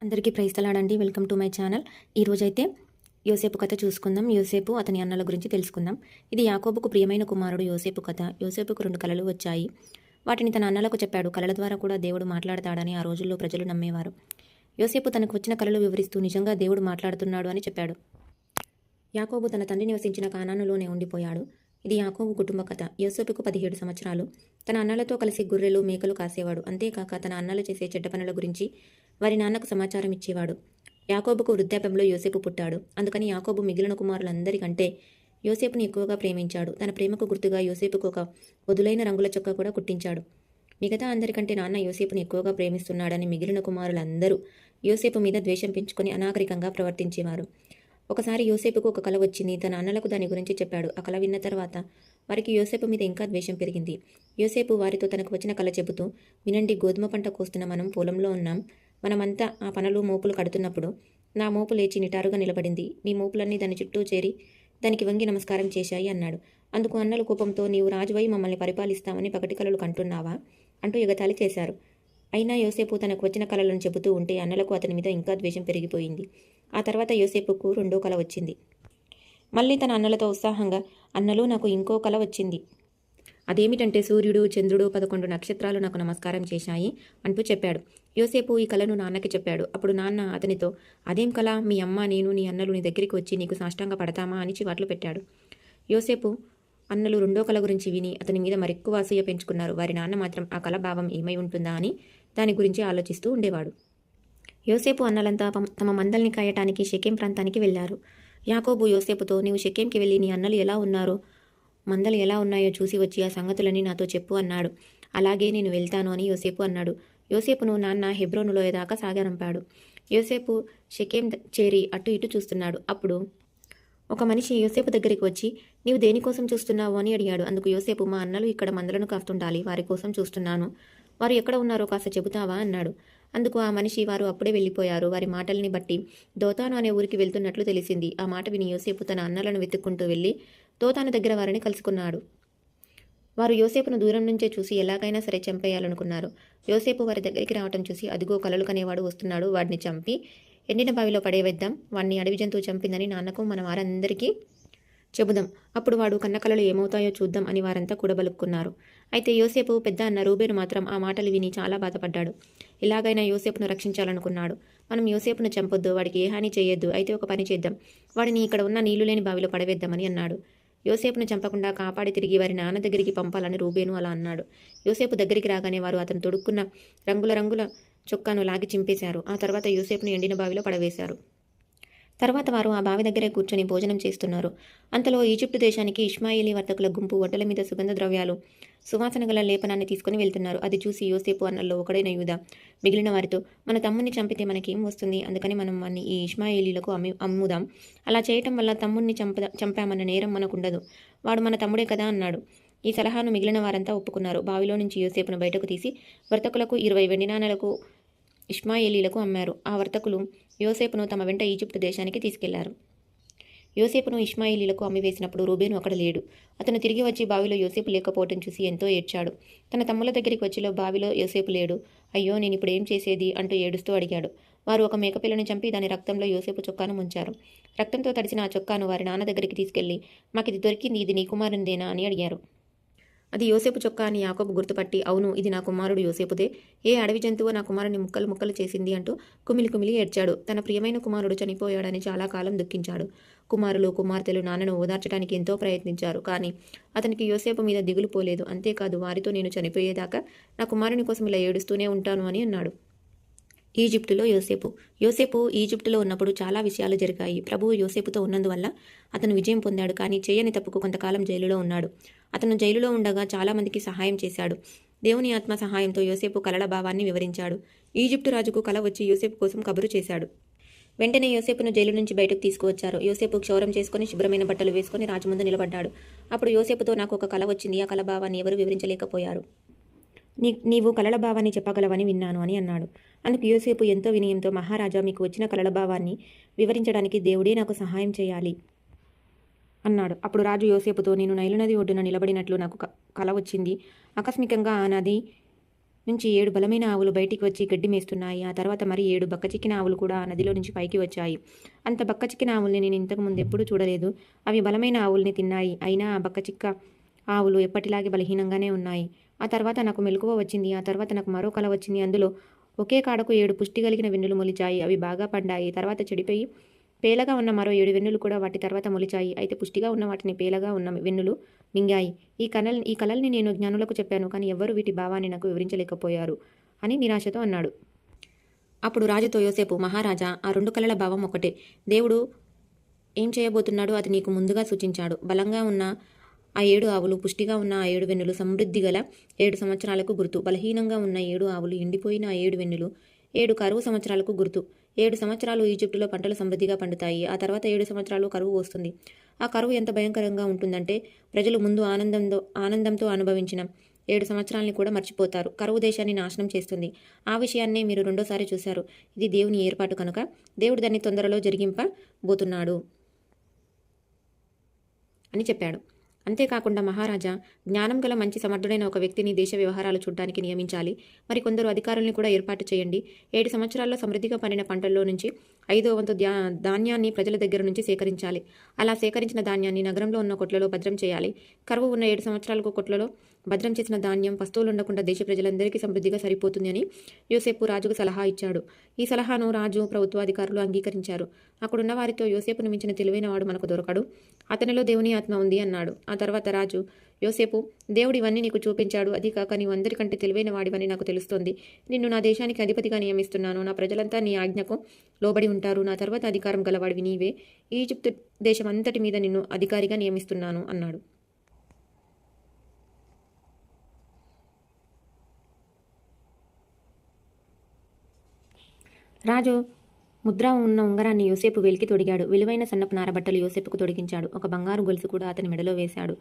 అందరికీ ప్రైజ్ తలాడండి. Welcome to my channel. ఈరోజైతే యోసేపు కథ చూసుకుందాం. యోసేపు అతని అన్నల గురించి తెలుసుకుందాం. ఇది యాకోబుకు ప్రియమైన కుమారుడు యోసేపు కథ. యోసేపుకు 2 కలలు వచ్చాయి. వాటిని తన అన్నలకు చెప్పాడు. కలల ద్వారా కూడా దేవుడు మాట్లాడతాడని ఆ రోజుల్లో ప్రజలు నమ్మేవారు. యోసేపు తనకు వచ్చిన కలలు వివరిస్తూ నిజంగా దేవుడు మాట్లాడుతున్నాడు అని చెప్పాడు. యాకోబు తన తండ్రి నివసించిన కానానులోనే ఉండిపోయాడు. ఇది యాకోబు కుటుంబ కథ. యోసేపుకు 17 సంవత్సరాలు. తన అన్నలతో కలిసి గొర్రెలు మేకలు కాసేవాడు. అంతేకాక తన అన్నలు చేసే చెడ్డ పనుల గురించి వారి నాన్నకు సమాచారం ఇచ్చేవాడు. యాకోబుకు వృద్ధాప్యంలో యోసేపు పుట్టాడు. అందుకని యాకోబు మిగిలిన కుమారులందరికంటే యోసేపుని ఎక్కువగా ప్రేమించాడు. తన ప్రేమకు గుర్తుగా యోసేపుకు ఒక వదులైన రంగుల చొక్కా కూడా కుట్టించాడు. మిగతా అందరికంటే నాన్న యోసేపుని ఎక్కువగా ప్రేమిస్తున్నాడని మిగిలిన కుమారులందరూ యోసేపు మీద ద్వేషం పెంచుకొని అనాగరికంగా ప్రవర్తించేవారు. ఒకసారి యోసేపుకు ఒక కల వచ్చింది. తన అన్నలకు దాని గురించి చెప్పాడు. ఆ కల విన్న తర్వాత వారికి యోసేపు మీద ఇంకా ద్వేషం పెరిగింది. యోసేపు వారితో తనకు వచ్చిన కల చెబుతూ, వినండి, గోధుమ పంట కోస్తున్న మనం పొలంలో ఉన్నాం. మనమంతా ఆ పనులు మోపులు కడుతున్నప్పుడు నా మోపు లేచి నిటారుగా నిలబడింది. మీ మోపులన్నీ దాని చుట్టూ చేరి దానికి వంగి నమస్కారం చేశాయి అన్నాడు. అందుకు అన్నలు కోపంతో, నీవు రాజువై మమ్మల్ని పరిపాలిస్తామని పగటి కలలు కంటున్నావా అంటూ ఎగతాళి చేశారు. అయినా యోసేపు తనకు వచ్చిన కలలను చెబుతూ ఉంటే అన్నలకు అతని మీద ఇంకా ద్వేషం పెరిగిపోయింది. ఆ తర్వాత యోసేపుకు 2వ కల వచ్చింది. మళ్ళీ తన అన్నలతో ఉత్సాహంగా, అన్నలు, నాకు ఇంకో కల వచ్చింది. అదేమిటంటే సూర్యుడు, చంద్రుడు, 11 నక్షత్రాలు నాకు నమస్కారం చేశాయి అంటూ చెప్పాడు. యోసేపు ఈ కలను నాన్నకి చెప్పాడు. అప్పుడు నాన్న అతనితో, అదేం కల? మీ అమ్మ, నేను, నీ అన్నలు నీ దగ్గరికి వచ్చి నీకు సాష్టాంగ పడతామా అని చివాట్లు పెట్టాడు. యోసేపు అన్నలు 2వ కల గురించి విని అతని మీద మరెక్కువ అసూయ పెంచుకున్నారు. వారి నాన్న మాత్రం ఆ కల భావం ఏమై ఉంటుందా అని దాని గురించి ఆలోచిస్తూ ఉండేవాడు. యోసేపు అన్నలంతా తమ మందల్ని కాయటానికి షెకెం ప్రాంతానికి వెళ్లారు. యాకోబు యోసేపుతో, నీవు షెకెంకి వెళ్ళి నీ అన్నలు ఎలా ఉన్నారో, మందలు ఎలా ఉన్నాయో చూసి వచ్చి ఆ సంగతులని నాతో చెప్పు అన్నాడు. అలాగే, నేను వెళ్తాను అని యోసేపు అన్నాడు. యోసేపును నాన్న హెబ్రోనులో దాకా సాగనంపాడు. యోసేపు షెకెం చేరి అటు ఇటు చూస్తున్నాడు. అప్పుడు ఒక మనిషి యోసేపు దగ్గరికి వచ్చి, నీవు దేనికోసం చూస్తున్నావు అని అడిగాడు. అందుకు యోసేపు, మా అన్నలు ఇక్కడ మందలను కాస్తుండాలి, వారి కోసం చూస్తున్నాను. వారు ఎక్కడ ఉన్నారో కాస్త చెబుతావా అన్నాడు. అందుకు ఆ మనిషి, వారు అప్పుడే వెళ్ళిపోయారు. వారి మాటల్ని బట్టి దోతాను అనే ఊరికి వెళ్తున్నట్లు తెలిసింది. ఆ మాట విని యోసేపు తన అన్నలను వెతుక్కుంటూ వెళ్ళి దోతాను దగ్గర వారిని కలుసుకున్నాడు. వారు యోసేపును దూరం నుంచే చూసి ఎలాగైనా సరే చంపేయాలనుకున్నారు. యోసేపు వారి దగ్గరికి రావటం చూసి, అదిగో కలలు కనేవాడు వస్తున్నాడు, వాడిని చంపి ఎండిన బావిలో పడేవేద్దాం, వాడిని అడవి జంతువు చంపిందని నాన్నకు మన వారందరికీ చెబుదాం, అప్పుడు వాడు కన్న కలలు ఏమవుతాయో చూద్దాం అని వారంతా కూడబలుక్కున్నారు. అయితే యోసేపు పెద్ద అన్న రూబేను మాత్రం ఆ మాటలు విని చాలా బాధపడ్డాడు. ఎలాగైనా యోసేపును రక్షించాలనుకున్నాడు. మనం యోసేపును చంపొద్దు, వాడికి ఏ హాని చేయొద్దు. అయితే ఒక పని చేద్దాం, వాడిని ఇక్కడ ఉన్న నీళ్లు లేని బావిలో పడవేద్దామని అన్నాడు. యోసేపును చంపకుండా కాపాడి తిరిగి వారి నాన్న దగ్గరికి పంపాలని రూబేను అలా అన్నాడు. యోసేపు దగ్గరికి రాగానే వారు అతను తొడుక్కున్న రంగుల చొక్కాను లాగి చింపేశారు. ఆ తర్వాత యోసేపును ఎండిన బావిలో పడవేశారు. తర్వాత వారు ఆ బావి దగ్గరే కూర్చొని భోజనం చేస్తున్నారు. అంతలో ఈజిప్టు దేశానికి ఇష్మాయేలీ వర్తకుల గుంపు ఒడ్డల మీద సుగంధ ద్రవ్యాలు, సువాసన గల లేపనాన్ని తీసుకుని వెళ్తున్నారు. అది చూసి యోసేపు అన్నల్లో ఒకడైన యూదా మిగిలిన వారితో, మన తమ్ముణ్ణి చంపితే మనకేం వస్తుంది? అందుకని మనం వాన్ని ఈ ఇష్మాయేలీలకు అమ్ముదాం. అలా చేయటం వల్ల తమ్ముణ్ణి చంపామన్న నేరం మనకుండదు. వాడు మన తమ్ముడే కదా అన్నాడు. ఈ సలహాను మిగిలిన వారంతా ఒప్పుకున్నారు. బావిలో నుంచి యోసేపును బయటకు తీసి వర్తకులకు 20 వెండి నాణేలకు ఇష్మాయేలీలకు అమ్మారు. ఆ వర్తకులు యోసేపును తమ వెంట ఈజిప్టు దేశానికి తీసుకెళ్లారు. యోసేపును ఇష్మాయేలీలకు అమ్మివేసినప్పుడు రూబేను అక్కడ లేడు. అతను తిరిగి వచ్చి బావిలో యోసేపు లేకపోవటం చూసి ఎంతో ఏడ్చాడు. తన తమ్ముల దగ్గరికి వచ్చిలో బావిలో యోసేపు లేడు. అయ్యో, నేను ఇప్పుడు ఏం చేసేది అంటూ ఏడుస్తూ అడిగాడు. వారు ఒక మేకపిల్లని చంపి దాని రక్తంలో యోసేపు చొక్కాను ముంచారు. రక్తంతో తడిసిన ఆ చొక్కాను వారి నాన్న దగ్గరికి తీసుకెళ్లి, మాకిది దొరికింది, ఇది నీ కుమారునిదేనా అని అడిగారు. అది యోసేపు చొక్కా అని యాకోబు గుర్తుపట్టి, అవును, ఇది నా కుమారుడు యోసేపుదే. ఏ అడవి జంతువు నా కుమారుని ముక్కలు ముక్కలు చేసింది అంటూ కుమిలి ఏడ్చాడు. తన ప్రియమైన కుమారుడు చనిపోయాడని చాలా కాలం దుఃఖించాడు. కుమారులు కుమార్తెలు నాన్నను ఓదార్చడానికి ఎంతో ప్రయత్నించారు. కానీ అతనికి యోసేపు మీద దిగులు పోలేదు. అంతేకాదు, వారితో నేను చనిపోయేదాకా నా కుమారుని కోసం ఇలా ఏడుస్తూనే ఉంటాను అని అన్నాడు. యోసేపు ఈజిప్టులో ఉన్నప్పుడు చాలా విషయాలు జరిగాయి. ప్రభువు యోసేపుతో ఉన్నందువల్ల అతను విజయం పొందాడు. కానీ చేయని తప్పుకు కొంతకాలం జైలులో ఉన్నాడు. అతను జైలులో ఉండగా చాలామందికి సహాయం చేశాడు. దేవుని ఆత్మ సహాయంతో యోసేపు కలల భావాన్ని వివరించాడు. ఈజిప్టు రాజుకు కల వచ్చి యోసేపు కోసం కబురు చేశాడు. వెంటనే యోసేపును జైలు నుంచి బయటకు తీసుకువచ్చారు. యోసేపు క్షౌరం చేసుకుని శుభ్రమైన బట్టలు వేసుకుని రాజు ముందు నిలబడ్డాడు. అప్పుడు యోసేపుతో, నాకు ఒక కల వచ్చింది, ఆ కల భావాన్ని ఎవరు వివరించలేకపోయారు. నీవు కలల భావాన్ని చెప్పగలవని విన్నాను అని అన్నాడు. అందుకు యోసేపు ఎంతో వినయంతో, మహారాజా, మీకు వచ్చిన కలల భావాన్ని వివరించడానికి దేవుడే నాకు సహాయం చేయాలి అన్నాడు. అప్పుడు రాజు యోసేపుతో, నేను నైలు నది ఒడ్డున నిలబడినట్లు నాకు కల వచ్చింది. ఆకస్మికంగా ఆ నది నుంచి 7 బలమైన ఆవులు బయటికి వచ్చి గడ్డి మేస్తున్నాయి. ఆ తర్వాత మరి 7 బక్కచిక్కిన ఆవులు కూడా ఆ నదిలో నుంచి పైకి వచ్చాయి. అంత బక్కచిక్కిన ఆవుల్ని నేను ఇంతకు ముందు ఎప్పుడూ చూడలేదు. అవి బలమైన ఆవుల్ని తిన్నాయి. అయినా ఆ బక్కచిక్క ఆవులు ఎప్పటిలాగే బలహీనంగానే ఉన్నాయి. ఆ తర్వాత నాకు మెలకువ వచ్చింది. ఆ తర్వాత నాకు మరో కల వచ్చింది. అందులో ఒకే కాడకు 7 పుష్టి కలిగిన వెన్నులు మొలిచాయి. అవి బాగా పండాయి. తర్వాత చెడిపోయి పేలగా ఉన్న మరో 7 వెన్నులు కూడా వాటి తర్వాత మొలిచాయి. అయితే పుష్టిగా ఉన్న వాటిని పేలగా ఉన్న వెన్నులు మింగాయి. ఈ కలల్ని నేను జ్ఞానులకు చెప్పాను. కానీ ఎవ్వరూ వీటి భావాన్ని నాకు వివరించలేకపోయారు అని నిరాశతో అన్నాడు. అప్పుడు రాజుతో యోసేపు, మహారాజా, ఆ 2 కలల భావం ఒకటే. దేవుడు ఏం చేయబోతున్నాడో అది నీకు ముందుగా సూచించాడు. బలంగా ఉన్న ఆ 7 ఆవులు, పుష్టిగా ఉన్న ఆ 7 వెన్నులు సమృద్ధి గల 7 సంవత్సరాలకు గుర్తు. బలహీనంగా ఉన్న 7 ఆవులు, ఎండిపోయిన ఆ 7 వెన్నులు 7 కరువు సంవత్సరాలకు గుర్తు. 7 సంవత్సరాలు ఈజిప్టులో పంటలు సమృద్ధిగా పండుతాయి. ఆ తర్వాత 7 సంవత్సరాలు కరువు వస్తుంది. ఆ కరువు ఎంత భయంకరంగా ఉంటుందంటే ప్రజలు ముందు ఆనందంతో అనుభవించిన 7 సంవత్సరాలని కూడా మర్చిపోతారు. కరువు దేశాన్ని నాశనం చేస్తుంది. ఆ విషయాన్నే మీరు రెండోసారి చూశారు. ఇది దేవుని ఏర్పాటు కనుక దేవుడు దాన్ని తొందరలో జరిగింపబోతున్నాడు అని చెప్పాడు. అంతేకాకుండా మహారాజా, జ్ఞానం గల మంచి సమర్థుడైన ఒక వ్యక్తిని దేశ వ్యవహారాలు చూడడానికి నియమించాలి. మరి కొందరు అధికారుల్ని కూడా ఏర్పాటు చేయండి. 7 సంవత్సరాల్లో సమృద్ధిగా పండిన పంటల్లో నుంచి 5వ వంతు ధాన్యాన్ని ప్రజల దగ్గర నుంచి సేకరించాలి. అలా సేకరించిన ధాన్యాన్ని నగరంలో ఉన్న కొట్లలో భద్రం చేయాలి. కరువు ఉన్న 7 సంవత్సరాలకు కొట్లలో భద్రం చేసిన ధాన్యం వస్తువులు ఉండకుండా దేశ ప్రజలందరికీ సమృద్ధిగా సరిపోతుంది అని యోసేపు రాజుకు సలహా ఇచ్చాడు. ఈ సలహాను రాజు, ప్రభుత్వాధికారులు అంగీకరించారు. అక్కడున్న వారితో, యోసేపును మించిన తెలివైన వాడు మనకు దొరకడు. అతనిలో దేవుని ఆత్మ ఉంది అన్నాడు. ఆ తర్వాత రాజు, యోసేపు, దేవుడు ఇవన్నీ నీకు చూపించాడు. అది కాక నీవు అందరికంటే తెలివైన వాడివని నాకు తెలుస్తోంది. నిన్ను నా దేశానికి అధిపతిగా నియమిస్తున్నాను. నా ప్రజలంతా నీ ఆజ్ఞకు లోబడి ఉంటారు. నా తర్వాత అధికారం గలవాడివి నీవే. ఈజిప్టు దేశం అంతటి మీద నిన్ను అధికారిగా నియమిస్తున్నాను అన్నాడు. రాజు ముద్ర ఉన్న ఉంగరాన్ని యోసేపు వేలికి తొడిగాడు. విలువైన సన్నపు నారబట్టలు యోసేపుకు తొడిగించాడు. ఒక బంగారు గొలుసు కూడా అతని మెడలో వేశాడు.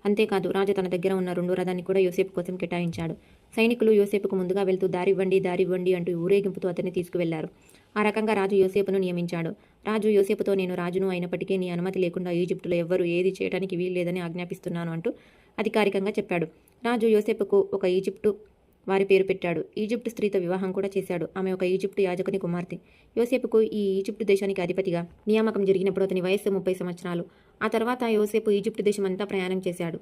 అంతేకాదు, రాజు తన దగ్గర ఉన్న 2 రథాన్ని కూడా యోసేపు కోసం కేటాయించాడు. సైనికులు యోసేపుకు ముందుగా వెళ్తూ దారివ్వండి అంటూ ఊరేగింపుతో అతన్ని తీసుకువెళ్లారు. ఆ రకంగా రాజు యోసేపును నియమించాడు. రాజు యోసేపుతో, నేను రాజును అయినప్పటికీ నీ అనుమతి లేకుండా ఈజిప్టులో ఎవ్వరూ ఏది చేయడానికి వీల్లేదని ఆజ్ఞాపిస్తున్నాను అంటూ అధికారికంగా చెప్పాడు. రాజు యోసేపుకు ఒక ఈజిప్టు వారి పేరు పెట్టాడు. ఈజిప్టు స్త్రీతో వివాహం కూడా చేశాడు. ఆమె ఒక ఈజిప్టు యాజకుని కుమార్తె. యోసేపుకు ఈ ఈజిప్టు దేశానికి అధిపతిగా నియామకం జరిగినప్పుడు అతని వయస్సు 30 సంవత్సరాలు. ఆ తర్వాత యోసేపు ఈజిప్టు దేశమంతా ప్రయాణం చేశాడు.